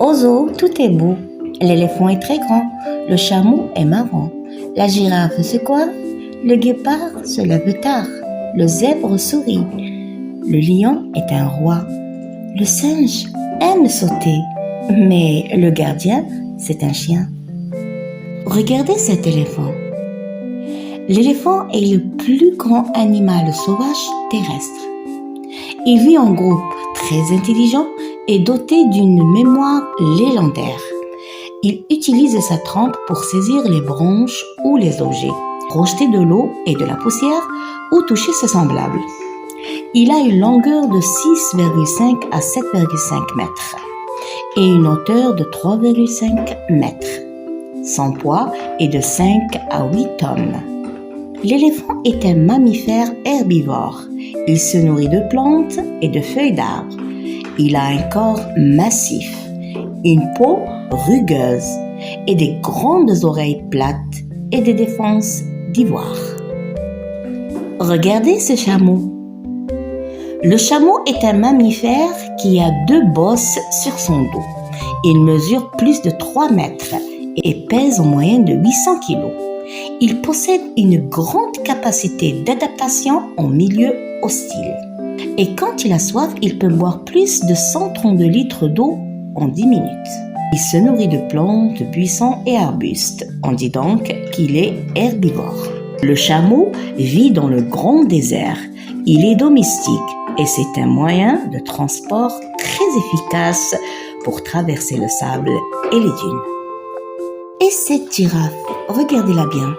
Au zoo, tout est beau. L'éléphant est très grand, le chameau est marrant. La girafe c'est quoi? Le guépard se lève tard. Le zèbre sourit. Le lion est un roi. Le singe aime sauter. Mais le gardien, c'est un chien. Regardez cet éléphant. L'éléphant est le plus grand animal sauvage terrestre. Il vit en groupe, très intelligent et doté d'une mémoire légendaire. Il utilise sa trempe pour saisir les branches ou les objets, rejeter de l'eau et de la poussière ou toucher ses semblables. Il a une longueur de 6,5 à 7,5 mètres et une hauteur de 3,5 mètres. Son poids est de 5 à 8 tonnes. L'éléphant est un mammifère herbivore. Il se nourrit de plantes et de feuilles d'arbres. Il a un corps massif, une peau rugueuse et des grandes oreilles plates et des défenses d'ivoire. Regardez ce chameau. Le chameau est un mammifère qui a 2 bosses sur son dos. Il mesure plus de 3 mètres et pèse en moyenne de 800 kilos. Il possède une grande capacité d'adaptation en milieu hostile. Et quand il a soif, il peut boire plus de 132 litres d'eau en 10 minutes. Il se nourrit de plantes, buissons et arbustes. On dit donc qu'il est herbivore. Le chameau vit dans le grand désert. Il est domestique et c'est un moyen de transport très efficace pour traverser le sable et les dunes. Et cette girafe, regardez-la bien.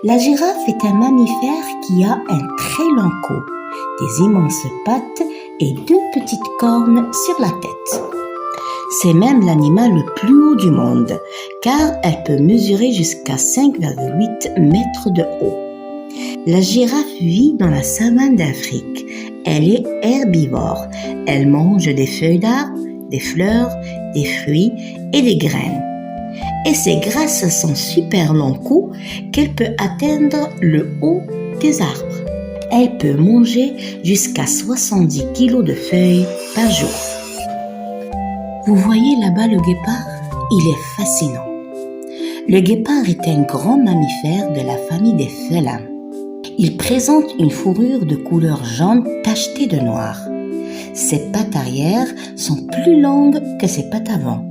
La girafe est un mammifère qui a un très long cou, des immenses pattes et 2 petites cornes sur la tête. C'est même l'animal le plus haut du monde, car elle peut mesurer jusqu'à 5,8 mètres de haut. La girafe vit dans la savane d'Afrique. Elle est herbivore. Elle mange des feuilles d'arbres, des fleurs, des fruits et des graines. Et c'est grâce à son super long cou qu'elle peut atteindre le haut des arbres. Elle peut manger jusqu'à 70 kilos de feuilles par jour. Vous voyez là-bas le guépard? Il est fascinant. Le guépard est un grand mammifère de la famille des félins. Il présente une fourrure de couleur jaune tachetée de noir. Ses pattes arrière sont plus longues que ses pattes avant.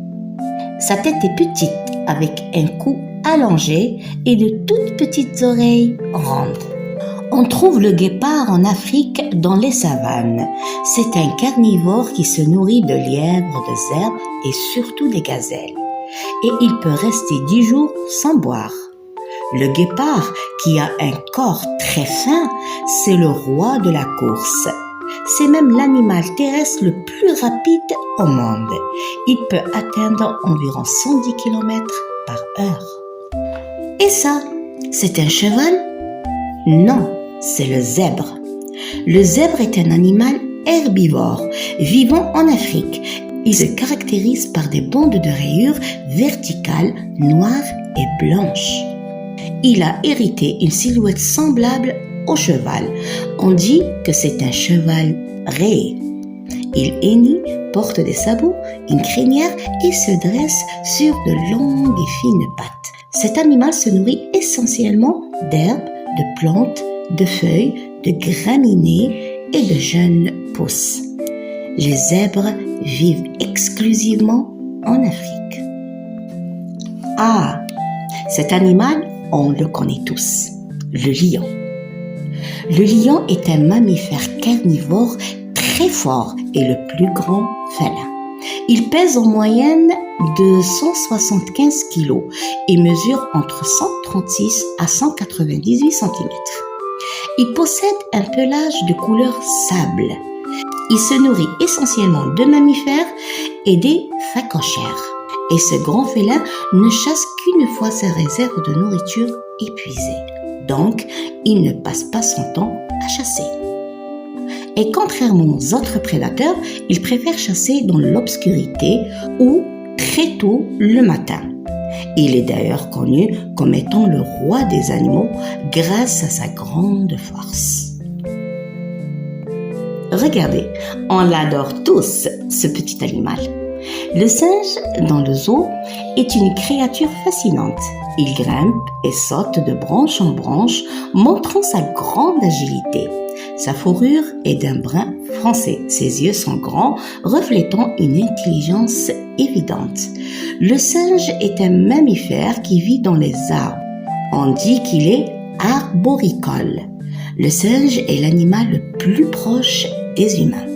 Sa tête est petite avec un cou allongé et de toutes petites oreilles rondes. On trouve le guépard en Afrique dans les savanes. C'est un carnivore qui se nourrit de lièvres, de zèbres et surtout des gazelles. Et il peut rester 10 jours sans boire. Le guépard, qui a un corps très fin, c'est le roi de la course. C'est même l'animal terrestre le plus rapide au monde. Il peut atteindre environ 110 km par heure. Et ça, c'est un cheval? Non, c'est le zèbre. Le zèbre est un animal herbivore vivant en Afrique. Il se caractérise par des bandes de rayures verticales, noires et blanches. Il a hérité une silhouette semblable au cheval. On dit que c'est un cheval rayé. Il hennit, porte des sabots, une crinière et se dresse sur de longues et fines pattes. Cet animal se nourrit essentiellement d'herbes, de plantes, de feuilles, de graminées et de jeunes pousses. Les zèbres vivent exclusivement en Afrique. Ah, cet animal, on le connaît tous, le lion. Le lion est un mammifère carnivore très fort et le plus grand félin. Il pèse en moyenne de 175 kg et mesure entre 136 à 198 cm. Il possède un pelage de couleur sable. Il se nourrit essentiellement de mammifères et des phacochères. Et ce grand félin ne chasse qu'une fois ses réserves de nourriture épuisées. Donc, il ne passe pas son temps à chasser. Et contrairement aux autres prédateurs, il préfère chasser dans l'obscurité ou très tôt le matin. Il est d'ailleurs connu comme étant le roi des animaux grâce à sa grande force. Regardez, on l'adore tous, ce petit animal. Le singe dans le zoo est une créature fascinante. Il grimpe et saute de branche en branche, montrant sa grande agilité. Sa fourrure est d'un brun foncé. Ses yeux sont grands, reflétant une intelligence évidente. Le singe est un mammifère qui vit dans les arbres. On dit qu'il est arboricole. Le singe est l'animal le plus proche des humains.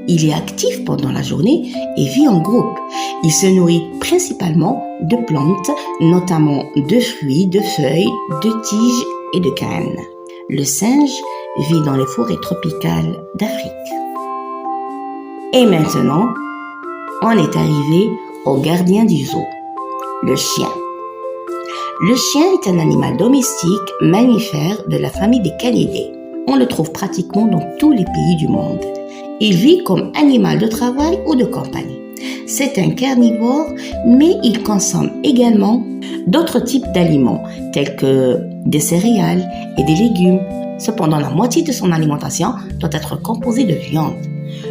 Il est actif pendant la journée et vit en groupe. Il se nourrit principalement de plantes, notamment de fruits, de feuilles, de tiges et de graines. Le singe vit dans les forêts tropicales d'Afrique. Et maintenant, on est arrivé au gardien du zoo, le chien. Le chien est un animal domestique, mammifère de la famille des canidés. On le trouve pratiquement dans tous les pays du monde. Il vit comme animal de travail ou de compagnie. C'est un carnivore, mais il consomme également d'autres types d'aliments, tels que des céréales et des légumes. Cependant, la moitié de son alimentation doit être composée de viande.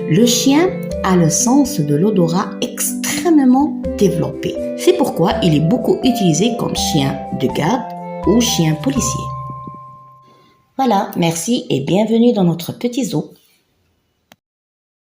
Le chien a le sens de l'odorat extrêmement développé. C'est pourquoi il est beaucoup utilisé comme chien de garde ou chien policier. Voilà, merci et bienvenue dans notre petit zoo.